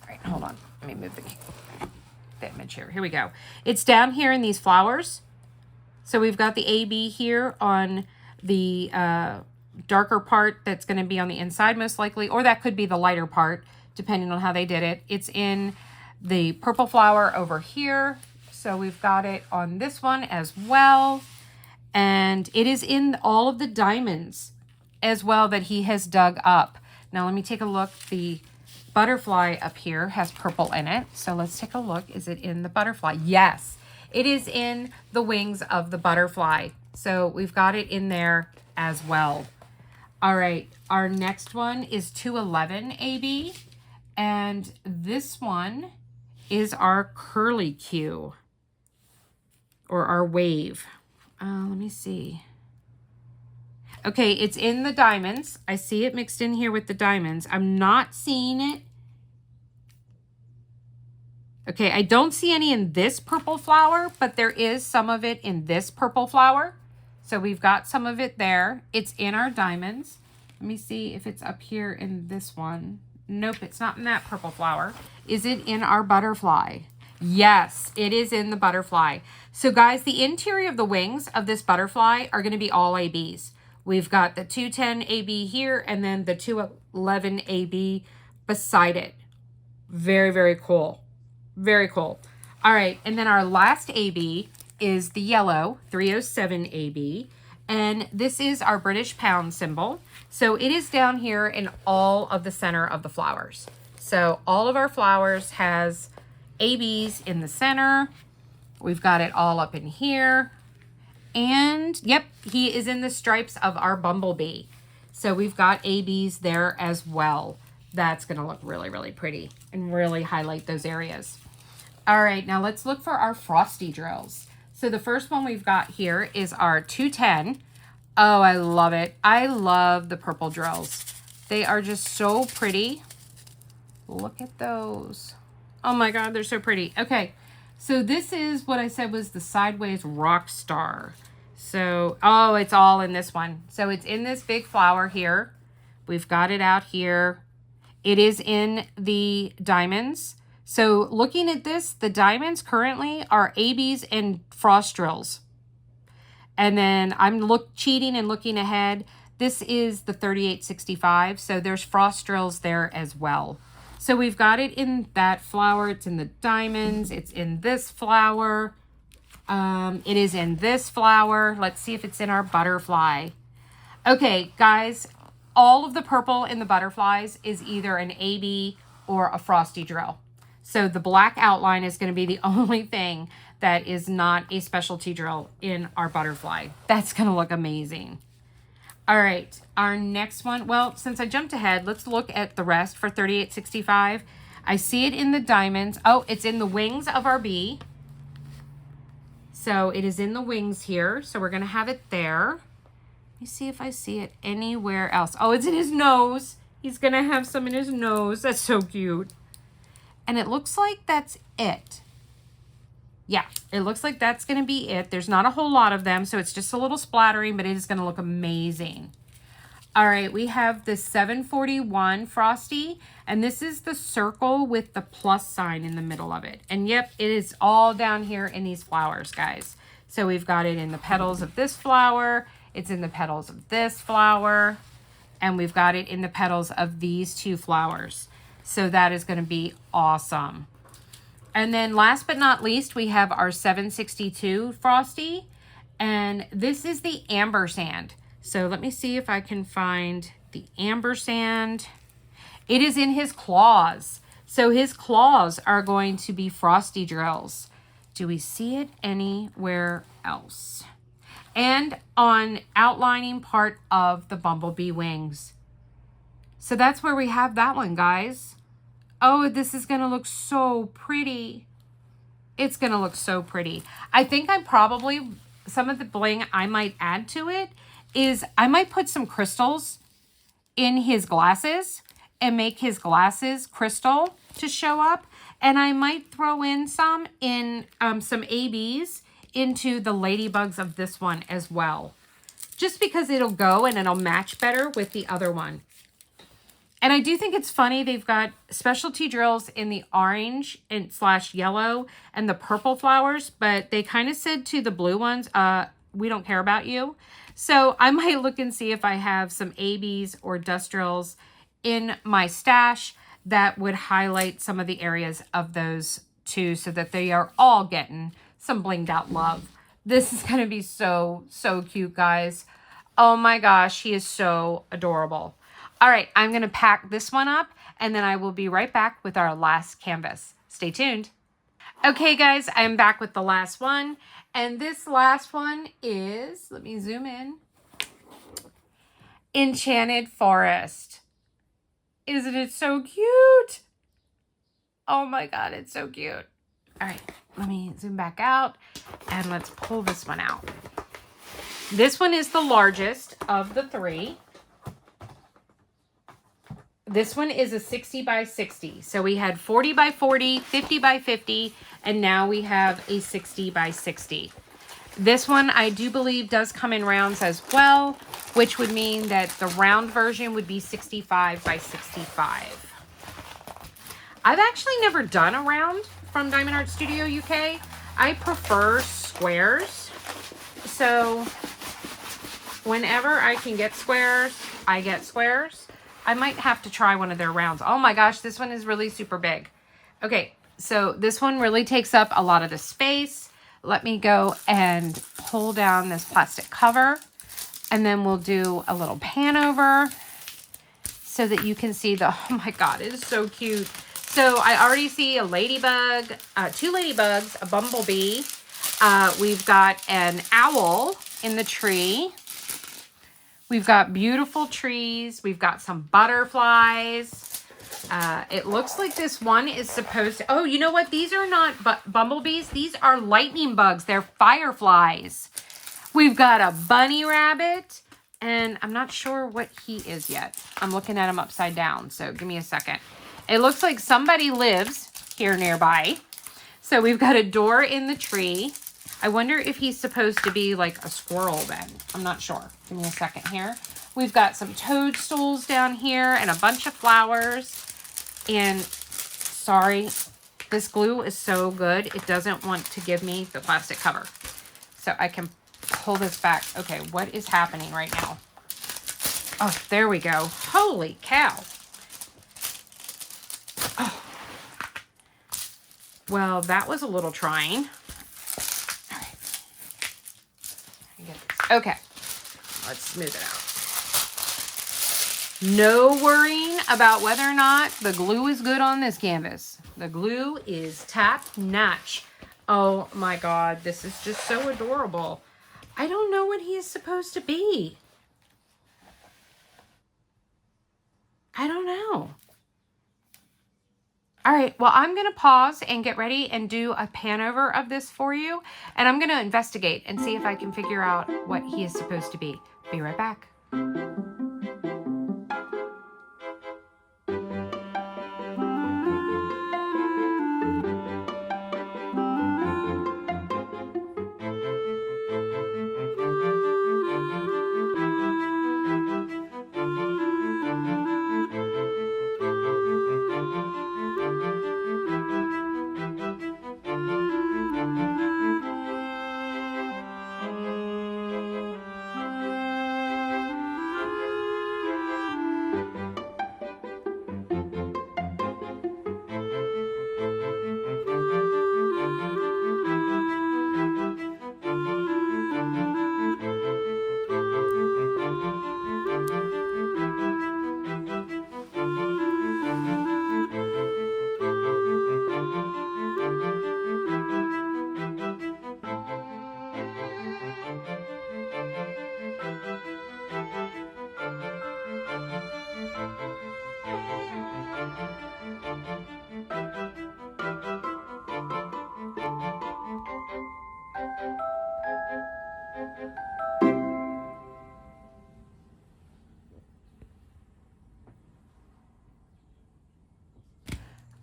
right, hold on. Let me move the image here. Here we go. It's down here in these flowers. So we've got the AB here on the darker part that's going to be on the inside most likely, or that could be the lighter part, depending on how they did it. It's in the purple flower over here. So we've got it on this one as well. And it is in all of the diamonds as well that he has dug up. Now let me take a look. The butterfly up here has purple in it. So let's take a look. Is it in the butterfly? Yes, it is in the wings of the butterfly. So we've got it in there as well. All right, our next one is 211 AB. And this one is our curly Q, or our wave. Let me see. Okay, it's in the diamonds. I see it mixed in here with the diamonds. I'm not seeing it. Okay, I don't see any in this purple flower, but there is some of it in this purple flower. So we've got some of it there. It's in our diamonds. Let me see if it's up here in this one. Nope, it's not in that purple flower. Is it in our butterfly? Yes, it is in the butterfly. So guys, the interior of the wings of this butterfly are going to be all ABs. We've got the 210 AB here and then the 211 AB beside it. Very, very cool. Very cool. All right, and then our last AB is the yellow 307 AB, and this is our British pound symbol. So it is down here in all of the center of the flowers. So all of our flowers has ABs in the center. We've got it all up in here. And yep, he is in the stripes of our bumblebee. So we've got ABs there as well. That's going to look really, really pretty and really highlight those areas. All right, now let's look for our frosty drills. So the first one we've got here is our 210. Oh, I love it. I love the purple drills. They are just so pretty. Look at those. Oh my God, they're so pretty. Okay, so this is what I said was the Sideways Rock Star. So, oh, it's all in this one. So it's in this big flower here. We've got it out here. It is in the diamonds. So looking at this, the diamonds currently are ABs and frost drills. And then I'm cheating and looking ahead. This is the 3865. So there's frost drills there as well. So we've got it in that flower. It's in the diamonds. It's in this flower. It is in this flower. Let's see if it's in our butterfly. Okay, guys, all of the purple in the butterflies is either an AB or a frosty drill. So the black outline is going to be the only thing that is not a specialty drill in our butterfly. That's going to look amazing. All right, our next one. Well, since I jumped ahead, let's look at the rest for 3865. I see it in the diamonds. Oh, it's in the wings of our bee. So it is in the wings here. So we're going to have it there. Let me see if I see it anywhere else. Oh, it's in his nose. He's going to have some in his nose. That's so cute. And it looks like that's it. Yeah, it looks like that's going to be it. There's not a whole lot of them, so it's just a little splattering, but it is going to look amazing. All right, we have the 741 Frosty, and this is the circle with the plus sign in the middle of it. And yep, it is all down here in these flowers, guys. So we've got it in the petals of this flower, it's in the petals of this flower, and we've got it in the petals of these two flowers. So that is going to be awesome. And then last but not least, we have our 762 Frosty. And this is the amber sand. So let me see if I can find the amber sand. It is in his claws. So his claws are going to be frosty drills. Do we see it anywhere else? And on outlining part of the bumblebee wings. So that's where we have that one, guys. Oh, this is going to look so pretty. It's going to look so pretty. I think I'm probably, some of the bling I might add to it is I might put some crystals in his glasses and make his glasses crystal to show up. And I might throw in some ABs into the ladybugs of this one as well. Just because it'll go and it'll match better with the other one. And I do think it's funny, they've got specialty drills in the orange and / yellow and the purple flowers, but they kind of said to the blue ones, we don't care about you. So I might look and see if I have some ABs or dust drills in my stash that would highlight some of the areas of those two so that they are all getting some blinged out love. This is going to be so, so cute, guys. Oh my gosh, he is so adorable. All right, I'm going to pack this one up, and then I will be right back with our last canvas. Stay tuned. Okay, guys, I'm back with the last one, and this last one is, let me zoom in, Enchanted Forest. Isn't it so cute? Oh my God, it's so cute. All right, let me zoom back out and let's pull this one out. This one is the largest of the three. This one is a 60 by 60. So we had 40 by 40, 50 by 50, and now we have a 60 by 60. This one I do believe does come in rounds as well, which would mean that the round version would be 65 by 65. I've actually never done a round from Diamond Art Studio UK. I prefer squares. So whenever I can get squares, I get squares. I might have to try one of their rounds. Oh my gosh, this one is really super big. Okay, so this one really takes up a lot of the space. Let me go and pull down this plastic cover, and then we'll do a little pan over so that you can see the, oh my God, it is so cute. So I already see a ladybug, two ladybugs, a bumblebee. We've got an owl in the tree. We've got beautiful trees. We've got some butterflies. It looks like this one is supposed to... Oh, you know what? These are not bumblebees. These are lightning bugs. They're fireflies. We've got a bunny rabbit. And I'm not sure what he is yet. I'm looking at him upside down. So give me a second. It looks like somebody lives here nearby. So we've got a door in the tree. I wonder if he's supposed to be like a squirrel then. I'm not sure. Give me a second here. We've got some toadstools down here and a bunch of flowers. And sorry, this glue is so good. It doesn't want to give me the plastic cover. So I can pull this back. Okay, what is happening right now? Oh, there we go. Holy cow. Oh. Well, that was a little trying. Okay, let's smooth it out. No worrying about whether or not the glue is good on this canvas. The glue is top notch. Oh my God, this is just so adorable. I don't know what he is supposed to be. I don't know. All right, well, I'm going to pause and get ready and do a pan over of this for you. And I'm going to investigate and see if I can figure out what he is supposed to be. Be right back.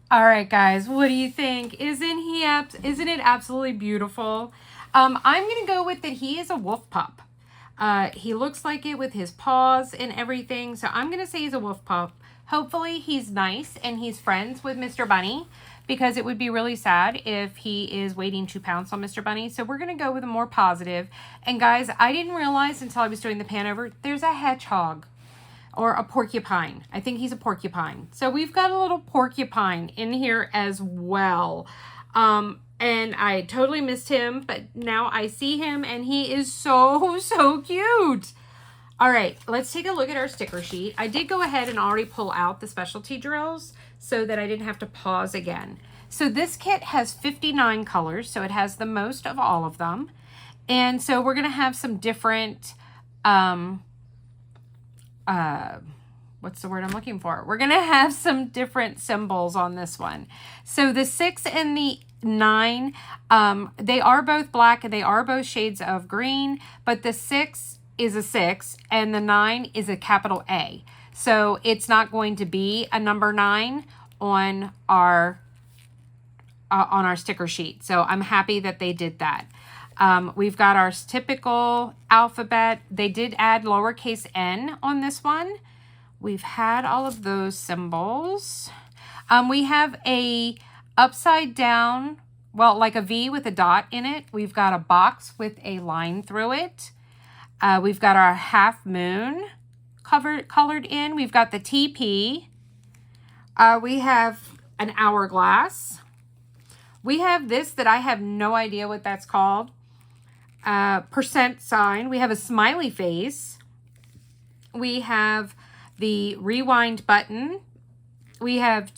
All right, guys, what do you think? Isn't it absolutely beautiful? I'm going to go with that he is a wolf pup. He looks like it with his paws and everything. So I'm going to say he's a wolf pup. Hopefully he's nice and he's friends with Mr. Bunny, because it would be really sad if he is waiting to pounce on Mr. Bunny. So we're going to go with a more positive. And guys, I didn't realize until I was doing the pan over, there's a hedgehog. Or a porcupine. I think he's a porcupine. So we've got a little porcupine in here as well. And I totally missed him, but now I see him and he is so, so cute. All right, let's take a look at our sticker sheet. I did go ahead and already pull out the specialty drills so that I didn't have to pause again. So this kit has 59 colors, so it has the most of all of them. And so we're gonna have some different, what what's the word I'm looking for? We're going to have some different symbols on this one. So the 6 and the 9, they are both black and they are both shades of green, but the 6 is a 6 and the 9 is a capital A. So it's not going to be a number 9 on our sticker sheet. So I'm happy that they did that. We've got our typical alphabet. They did add lowercase n on this one. We've had all of those symbols. We have a upside down, well, like a V with a dot in it. We've got a box with a line through it. We've got our half moon colored in. We've got the TP. We have an hourglass. We have this that I have no idea what that's called. Percent sign. We have a smiley face. We have the rewind button. We have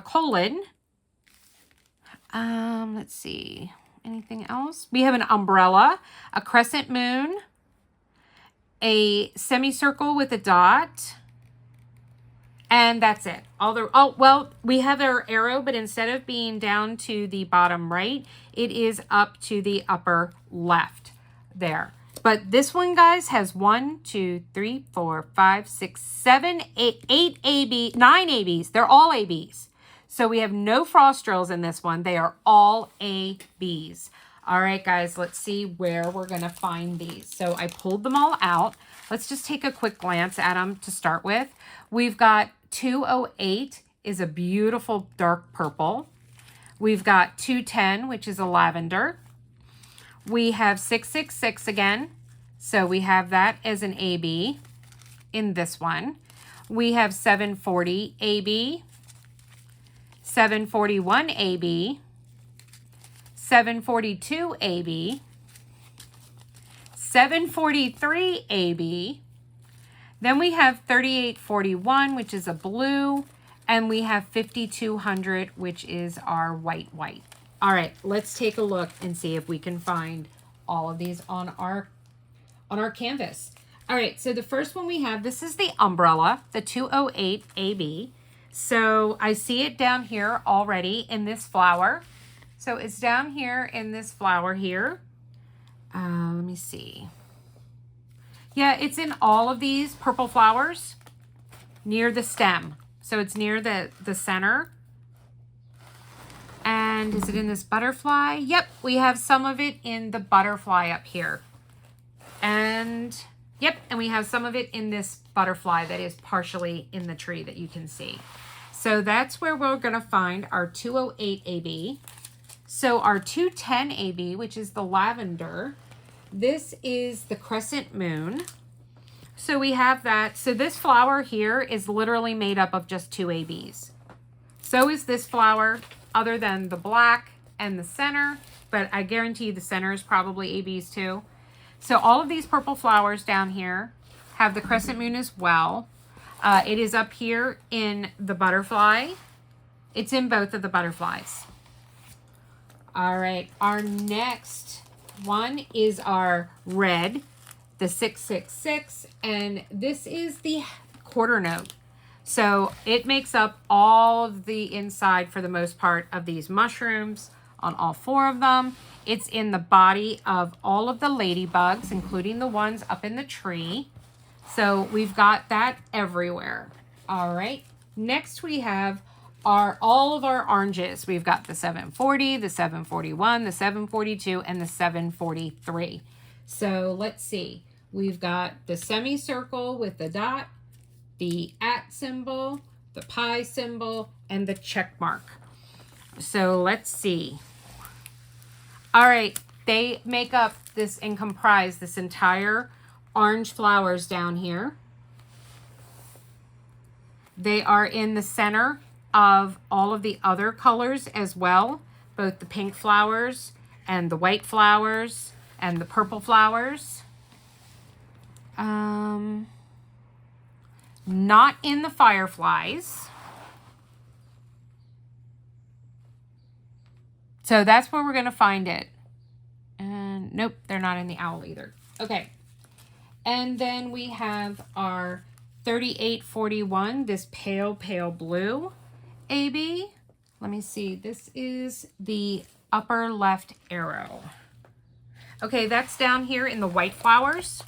colon. Let's see. Anything else? We have an umbrella, a crescent moon, a semicircle with a dot, and that's it. We have our arrow, but instead of being down to the bottom right, it is up to the upper left there. But this one, guys, has 1, 2, 3, 4, 5, 6, 7, 8 AB, 9 ABs. They're all ABs. So we have no frost drills in this one. They are all ABs. All right, guys, let's see where we're going to find these. So I pulled them all out. Let's just take a quick glance at them to start with. We've got 208 is a beautiful dark purple. We've got 210, which is a lavender. We have 666 again. So we have that as an AB in this one. We have 740 AB, 741 AB, 742 AB, 743 AB. Then we have 3841, which is a blue, and we have 5200, which is our white. All right, let's take a look and see if we can find all of these on our canvas. All right, so the first one we have, this is the umbrella, the 208 AB. So I see it down here already in this flower. So it's down here in this flower here. Let me see. Yeah, it's in all of these purple flowers near the stem. So it's near the center. And is it in this butterfly? Yep, we have some of it in the butterfly up here. And yep, and we have some of it in this butterfly that is partially in the tree that you can see. So that's where we're going to find our 208 AB. So our 210 AB, which is the lavender, this is the crescent moon. So we have that. So this flower here is literally made up of just 2 ABs. So is this flower, other than the black and the center, but I guarantee the center is probably ABs too. So all of these purple flowers down here have the crescent moon as well. It is up here in the butterfly. It's in both of the butterflies. All right, our next one is our red, the 666, and this is the quarter note. So it makes up all of the inside for the most part of these mushrooms on all 4 of them. It's in the body of all of the ladybugs, including the ones up in the tree. So we've got that everywhere. All right, next we have all of our oranges. We've got the 740, the 741, the 742, and the 743. So let's see. We've got the semicircle with the dot, the @ symbol, the pi symbol, and the check mark. So let's see. All right, they make up this and comprise this entire orange flowers down here. They are in the center of all of the other colors as well, both the pink flowers and the white flowers and the purple flowers. Not in the fireflies. So that's where we're going to find it. And nope, they're not in the owl either. Okay. And then we have our 3841, this pale blue AB. Let me see. This is the upper left arrow. Okay, that's down here in the white flowers.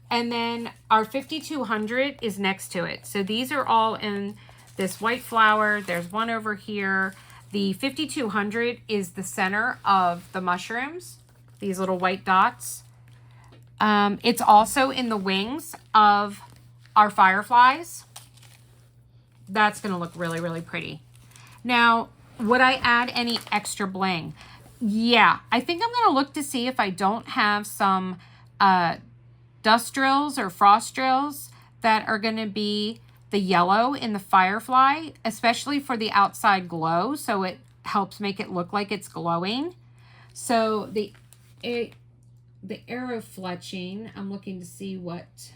And then our 5200 is next to it. So these are all in this white flower. There's one over here. The 5200 is the center of the mushrooms, these little white dots. It's also in the wings of our fireflies. That's going to look really, really pretty. Now, would I add any extra bling? Yeah, I think I'm going to look to see if I don't have some dust drills or frost drills that are going to be the yellow in the firefly, especially for the outside glow, so it helps make it look like it's glowing. So the arrow fletching, I'm looking to see what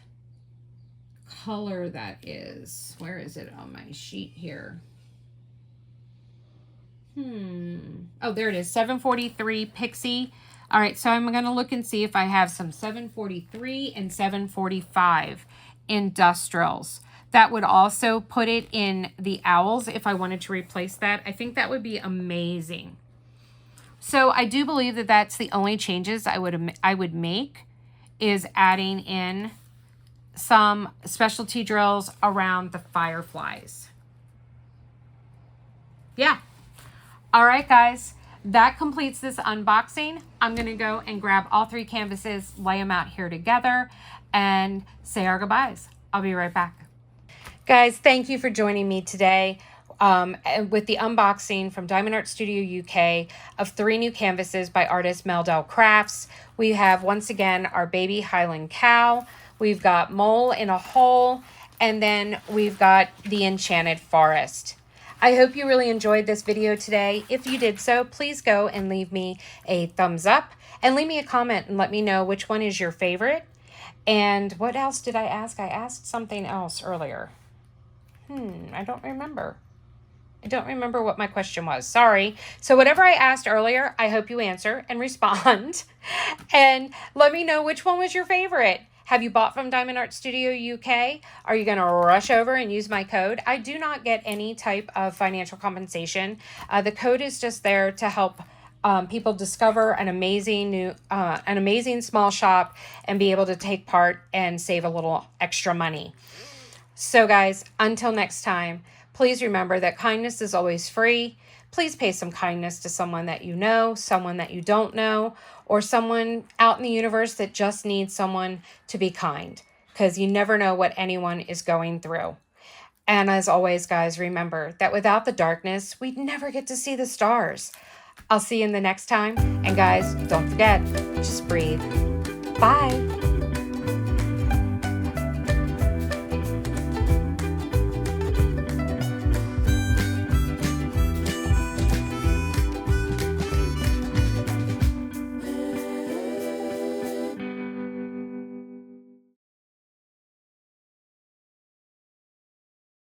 color that is. Where is it on my sheet here? Oh, there it is, 743 Pixie. All right, so I'm going to look and see if I have some 743 and 745 industrials. That would also put it in the owls if I wanted to replace that. I think that would be amazing. So I do believe that that's the only changes I would make, is adding in some specialty drills around the fireflies. Yeah. All right, guys. That completes this unboxing. I'm going to go and grab all 3 canvases, lay them out here together, and say our goodbyes. I'll be right back. Guys, thank you for joining me today with the unboxing from Diamond Art Studio UK of 3 new canvases by artist Meldel Crafts. We have, once again, our baby Highland Cow. We've got Mole in a Hole, and then we've got the Enchanted Forest. I hope you really enjoyed this video today. If you did so, please go and leave me a thumbs up and leave me a comment and let me know which one is your favorite. And what else did I ask? I asked something else earlier. I don't remember. I don't remember what my question was. Sorry. So whatever I asked earlier, I hope you answer and respond. And let me know which one was your favorite. Have you bought from Diamond Art Studio UK? Are you going to rush over and use my code? I do not get any type of financial compensation. The code is just there to help people discover an amazing small shop and be able to take part and save a little extra money. So guys, until next time, please remember that kindness is always free. Please pay some kindness to someone that you know, someone that you don't know, or someone out in the universe that just needs someone to be kind, because you never know what anyone is going through. And as always, guys, remember that without the darkness, we'd never get to see the stars. I'll see you in the next time. And guys, don't forget, just breathe. Bye.